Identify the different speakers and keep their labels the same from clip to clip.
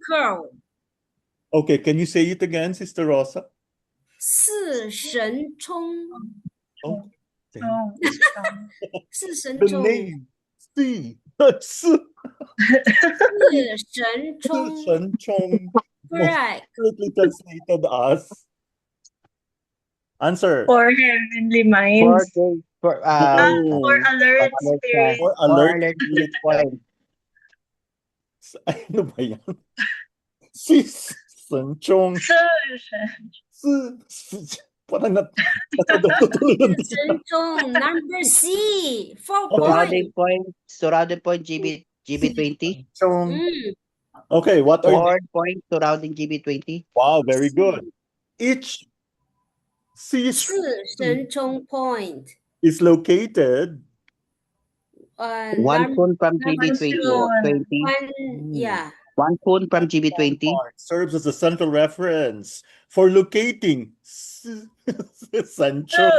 Speaker 1: curl.
Speaker 2: Okay, can you say it again, Sister Rosa?
Speaker 1: 四神冲，
Speaker 2: Okay.
Speaker 1: 四神
Speaker 2: The
Speaker 1: 冲，
Speaker 2: name. C. 四
Speaker 1: 神冲
Speaker 2: 神冲
Speaker 1: ，correct.
Speaker 2: literally translated as answer.
Speaker 3: For heavenly
Speaker 4: For
Speaker 3: minds.
Speaker 4: the for
Speaker 2: No.
Speaker 3: For alert
Speaker 4: alert
Speaker 3: spirit.
Speaker 2: For
Speaker 4: for
Speaker 2: alert.
Speaker 4: alert spirit point.
Speaker 2: Ano ba yan? Si 神冲 parang natutulungan
Speaker 1: 四神冲 number C, 4
Speaker 4: Surrounding
Speaker 1: points.
Speaker 4: point GB20.
Speaker 2: 冲 Okay, what are
Speaker 4: 4 points surrounding GB20.
Speaker 2: Wow, very good. Each C
Speaker 1: 四神冲 point.
Speaker 2: is located
Speaker 4: 1 phone from GB20.
Speaker 1: Yeah.
Speaker 4: 1 phone from GB20.
Speaker 2: serves as a central reference for locating 神冲.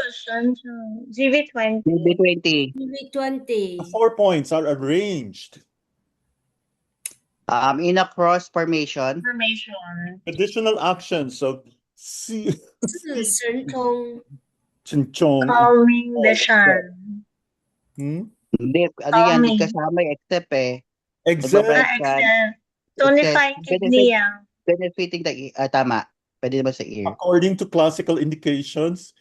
Speaker 3: GB20.
Speaker 4: GB20.
Speaker 1: GB20.
Speaker 2: 4 points are arranged.
Speaker 4: In a cross formation.
Speaker 2: Additional actions of
Speaker 1: 四神冲
Speaker 2: 神冲
Speaker 3: Calming the sun.
Speaker 4: Hindi, ano yan, hindi kasama except
Speaker 2: Except
Speaker 3: Tonifying kidney yan.
Speaker 4: benefiting the tama. Pwede naman sa ear.
Speaker 2: according to classical indications,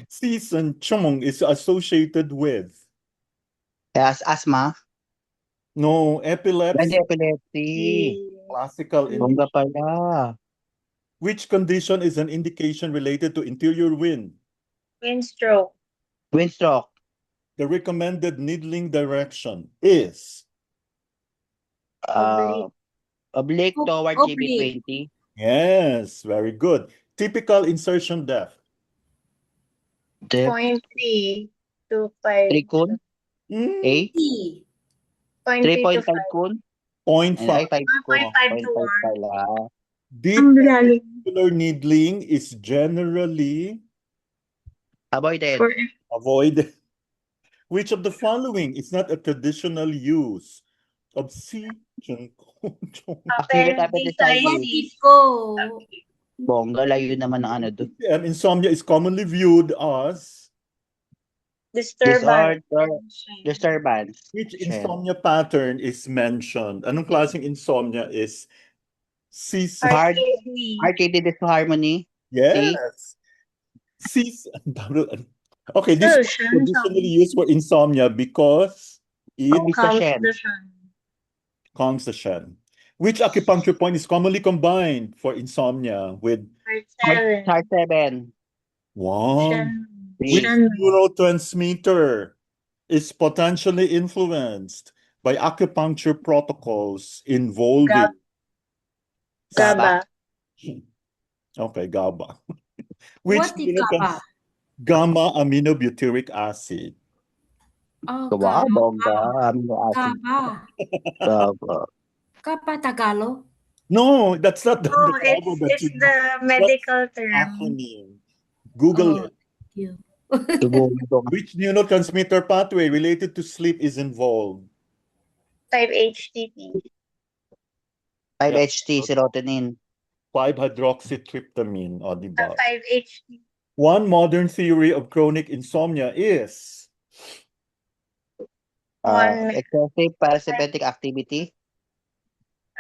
Speaker 2: Season Chong is associated with
Speaker 4: As asthma.
Speaker 2: no epilepsy.
Speaker 4: Epilepsy.
Speaker 2: Classical
Speaker 4: Bongga pala.
Speaker 2: Which condition is an indication related to interior wind?
Speaker 3: Windstroke.
Speaker 4: Windstroke.
Speaker 2: The recommended needling direction is
Speaker 4: Oblique toward
Speaker 1: Oblique.
Speaker 4: GB20.
Speaker 2: yes, very good. Typical insertion depth.
Speaker 3: 0.3 to 5.
Speaker 4: 3 kun. A.
Speaker 1: D.
Speaker 3: 0.3 to
Speaker 4: 3.5
Speaker 3: 5.
Speaker 4: kun.
Speaker 2: 0.5.
Speaker 4: 5 kun.
Speaker 3: 0.5 to 1.
Speaker 4: pala.
Speaker 2: Deep perpendicular needling is generally
Speaker 4: Avoided.
Speaker 2: avoided. Which of the following is not a traditional use of
Speaker 3: Appendicitis.
Speaker 1: Go.
Speaker 4: Bongga, layo naman ng ano doon.
Speaker 2: And insomnia is commonly viewed as
Speaker 3: Disturbance.
Speaker 4: Disturbance.
Speaker 2: which insomnia pattern is mentioned? Anong klaseng insomnia is season?
Speaker 4: RKD disharmony.
Speaker 2: Yes. Okay, this is traditionally used for insomnia because it calms the shen. Which acupuncture point is commonly combined for insomnia with
Speaker 4: Heart 7.
Speaker 2: wow? Which neurotransmitter is potentially influenced by acupuncture protocols involving
Speaker 3: GABA.
Speaker 2: okay, GABA. Which
Speaker 1: What is GABA?
Speaker 2: Gamma aminobutyric acid.
Speaker 1: Oh,
Speaker 4: Wow,
Speaker 1: GABA.
Speaker 4: bongga.
Speaker 1: GABA. GABA Tagalog?
Speaker 2: No, that's not the
Speaker 3: It's the medical term.
Speaker 2: acronym. Google it.
Speaker 1: You.
Speaker 2: Which neurotransmitter pathway related to sleep is involved?
Speaker 3: 5-HTP.
Speaker 4: 5-HT, serotonin.
Speaker 2: 5-hydroxytryptamine. O, diba?
Speaker 3: 5-HTP.
Speaker 2: One modern theory of chronic insomnia is
Speaker 4: Excessive parasympathetic activity.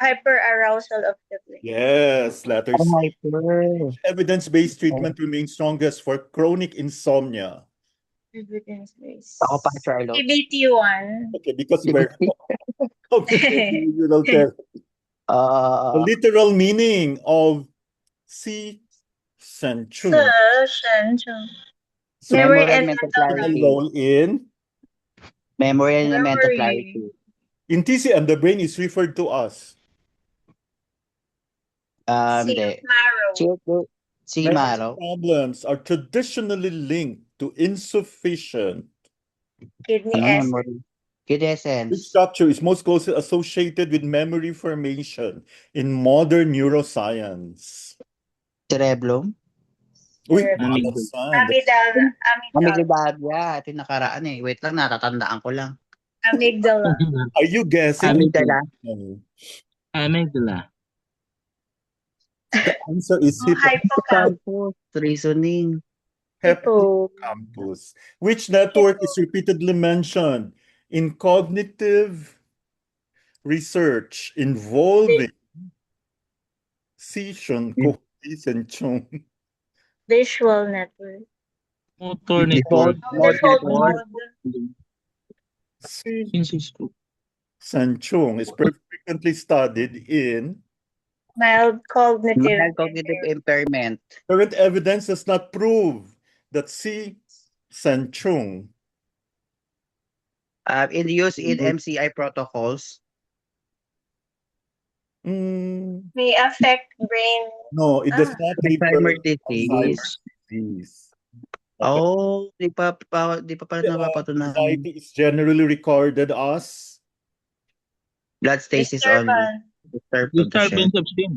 Speaker 3: Hyperarousal of the brain.
Speaker 2: yes, letter C.
Speaker 4: Hyper.
Speaker 2: Evidence-based treatment remains strongest for chronic insomnia.
Speaker 3: Evidence-based.
Speaker 4: Ako pa, Charlo.
Speaker 3: CBT1.
Speaker 2: Okay, because we're behavioral therapy. The literal meaning of C. Senchu.
Speaker 3: Memory and
Speaker 4: mental
Speaker 3: mental
Speaker 4: clarity.
Speaker 2: Role in
Speaker 4: Memory and mental clarity.
Speaker 2: in TCM, the brain is referred to as
Speaker 4: Hindi.
Speaker 2: Memory problems are traditionally linked to insufficient
Speaker 3: Kidney essence.
Speaker 4: Kidney
Speaker 2: This
Speaker 4: essence.
Speaker 2: structure is most closely associated with memory formation in modern neuroscience.
Speaker 4: Cerebellum.
Speaker 2: Uy,
Speaker 3: Amygdala.
Speaker 4: Amygdala. Ito yung nakaraan eh. Wait lang, natatandaan ko lang.
Speaker 3: Amygdala.
Speaker 2: Are you guessing?
Speaker 4: Amygdala.
Speaker 2: No.
Speaker 5: Amygdala.
Speaker 2: The answer is
Speaker 3: Hippocampus.
Speaker 4: Campus, reasoning.
Speaker 2: hippocampus. Which network is repeatedly mentioned in cognitive research involving Sisson, Cohtis, and Chung?
Speaker 3: Visual network.
Speaker 5: Motor
Speaker 4: Default
Speaker 5: network.
Speaker 3: Default
Speaker 4: network.
Speaker 3: mode.
Speaker 5: Sisson.
Speaker 2: Sanchung is frequently studied in
Speaker 3: Mild cognitive.
Speaker 4: Mild cognitive impairment.
Speaker 2: current evidence does not prove that Sanchung
Speaker 4: In use in MCI protocols.
Speaker 3: May affect brain.
Speaker 2: no, it does
Speaker 3: Ah.
Speaker 2: not
Speaker 4: Alzheimer's
Speaker 2: refer to
Speaker 4: disease.
Speaker 2: Alzheimer's disease.
Speaker 4: Oh, di pa pala napapatunayan.
Speaker 2: Anxiety is generally recorded as
Speaker 4: Blood stasis only.
Speaker 3: Disturbance.
Speaker 5: Disturbance of sleep.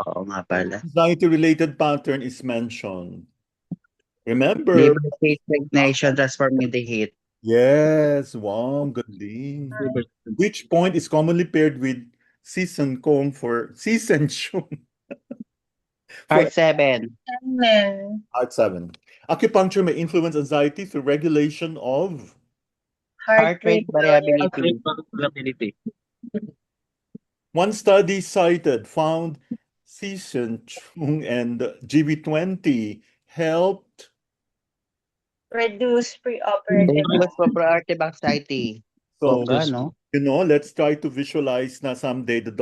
Speaker 4: Oo nga pala.
Speaker 2: anxiety-related pattern is mentioned. Remember,
Speaker 4: Labor state stagnation transforming the heat.
Speaker 2: yes, wow, galing. Which point is commonly paired with Sisankong for Sisanchung?
Speaker 4: Part 7.
Speaker 3: Amen.
Speaker 2: Part 7. Acupuncture may influence anxiety through regulation of
Speaker 4: Heart rate variability.
Speaker 5: Variability.
Speaker 2: one study cited found Sisanchung and GB20 helped
Speaker 3: Reduce preoperative.
Speaker 4: Reduce proprietary anxiety.
Speaker 2: so
Speaker 4: Bongga, no?
Speaker 2: let's try to visualize na someday the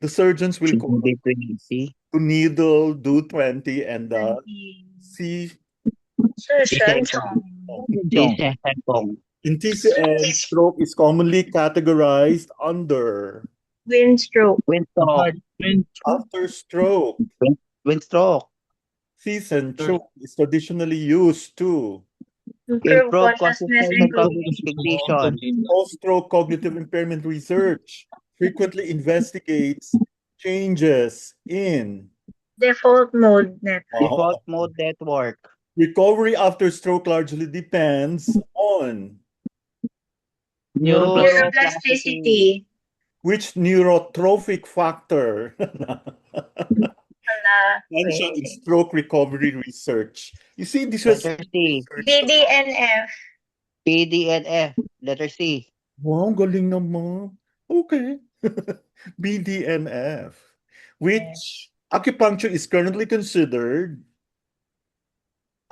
Speaker 2: surgeons will go
Speaker 4: GB20.
Speaker 2: to needle, do 20, and C. In TCM, stroke is commonly categorized under
Speaker 3: Windstroke.
Speaker 4: Windstroke.
Speaker 2: after stroke.
Speaker 4: Windstroke.
Speaker 2: Sisanchung is traditionally used to
Speaker 3: Improve
Speaker 4: Improve
Speaker 3: consciousness
Speaker 4: consistent
Speaker 3: and
Speaker 4: cognitive cognition.
Speaker 2: post-stroke cognitive impairment research frequently investigates changes in
Speaker 3: default mode network.
Speaker 4: Default mode network.
Speaker 2: recovery after stroke largely depends on
Speaker 3: Neuroplasticity.
Speaker 2: which neurotrophic factor mentioned in stroke recovery research. You see, this was
Speaker 4: Letter C.
Speaker 3: BDNF.
Speaker 4: PDNF. Letter C.
Speaker 2: wow, galing naman. Okay. BDNF, which acupuncture is currently considered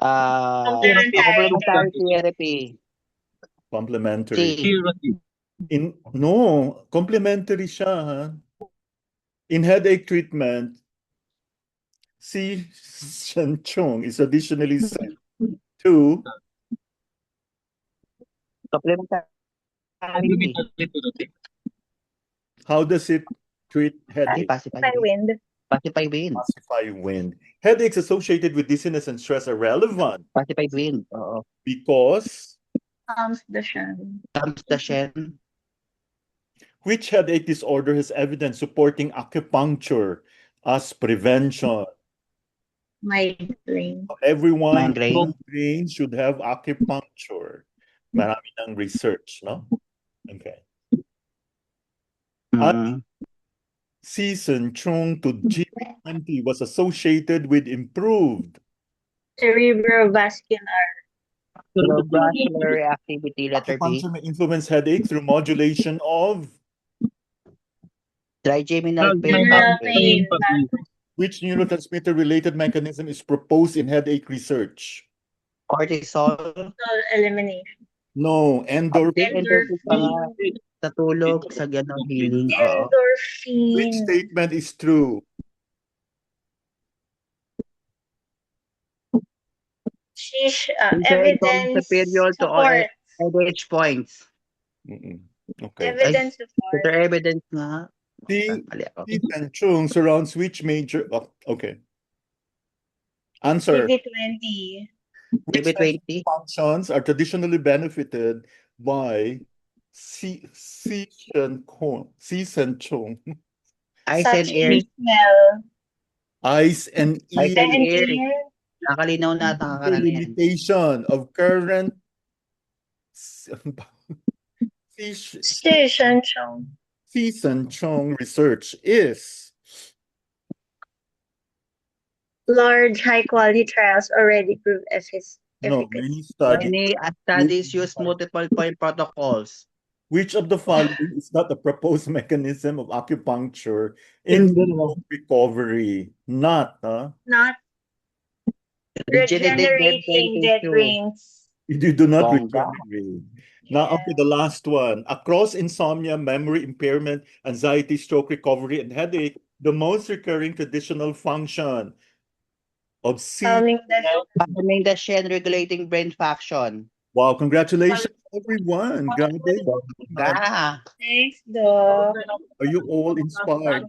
Speaker 4: Complementary therapy.
Speaker 2: complementary.
Speaker 4: C.
Speaker 2: Complementary siya. Ha? In headache treatment, Sisanchung is additionally sent to
Speaker 4: Complementary.
Speaker 2: how does it treat headache?
Speaker 4: Pacify
Speaker 3: Wind.
Speaker 4: Pacify wind.
Speaker 2: Pacify wind. Headaches associated with dizziness and stress are relevant
Speaker 4: Pacify wind. Oo.
Speaker 2: because
Speaker 3: Calms the shan.
Speaker 4: Comes the Shen.
Speaker 2: which headache disorder has evidence supporting acupuncture as prevention?
Speaker 3: Migraine.
Speaker 2: Everyone
Speaker 4: Migraine.
Speaker 2: should have acupuncture. Marami ng research, no? Okay. Sisanchung to GB20 was associated with improved
Speaker 3: Cerebrovascular.
Speaker 4: Neurovascular activity. Letter B.
Speaker 2: acupuncture may influence headache through modulation of
Speaker 4: Trigeminal pain
Speaker 3: General
Speaker 4: pathway.
Speaker 3: pain.
Speaker 2: which neurotransmitter-related mechanism is proposed in headache research?
Speaker 4: Cortisol.
Speaker 3: Elimination.
Speaker 2: No,
Speaker 4: Endorphin.
Speaker 3: Endorphin.
Speaker 4: Sa tulog, sa gano'ng healing. Oo.
Speaker 2: Which
Speaker 3: Endorphin.
Speaker 2: statement is true?
Speaker 3: Evidence
Speaker 4: superior to all
Speaker 3: support.
Speaker 4: average points.
Speaker 2: Okay.
Speaker 3: Evidence support.
Speaker 4: Ito evidence nga. Mali ako.
Speaker 2: Sisanchung surrounds which major... okay. Answer.
Speaker 3: BD20.
Speaker 2: Which
Speaker 4: BD20.
Speaker 2: functions are traditionally benefited by Sisanchung?
Speaker 4: Eyes
Speaker 3: Such
Speaker 4: and ears.
Speaker 3: smell.
Speaker 2: Eyes and
Speaker 4: Eyes
Speaker 2: ears.
Speaker 4: and
Speaker 3: And
Speaker 4: ears.
Speaker 3: ear.
Speaker 4: Nakalinaw na
Speaker 2: The limitation of current
Speaker 3: Station Chong.
Speaker 2: Season Chong research is
Speaker 3: Large high-quality trials already prove
Speaker 2: no,
Speaker 3: efficacy.
Speaker 2: many studies.
Speaker 4: Many studies use multiple point protocols.
Speaker 2: Which of the following is not a proposed mechanism of acupuncture in stroke recovery? Not, huh?
Speaker 3: Not regenerating dead brains.
Speaker 2: You do not
Speaker 4: Bongga.
Speaker 2: regenerate. Now, okay, the last one. Across insomnia, memory impairment, anxiety, stroke recovery, and headache, the most recurring traditional function of C.
Speaker 3: Calming the
Speaker 4: Calming the Shen regulating brain function.
Speaker 2: Wow, congratulations, everyone. Grabe.
Speaker 4: Bongga.
Speaker 3: Thanks, Doc.
Speaker 2: Are you all inspired?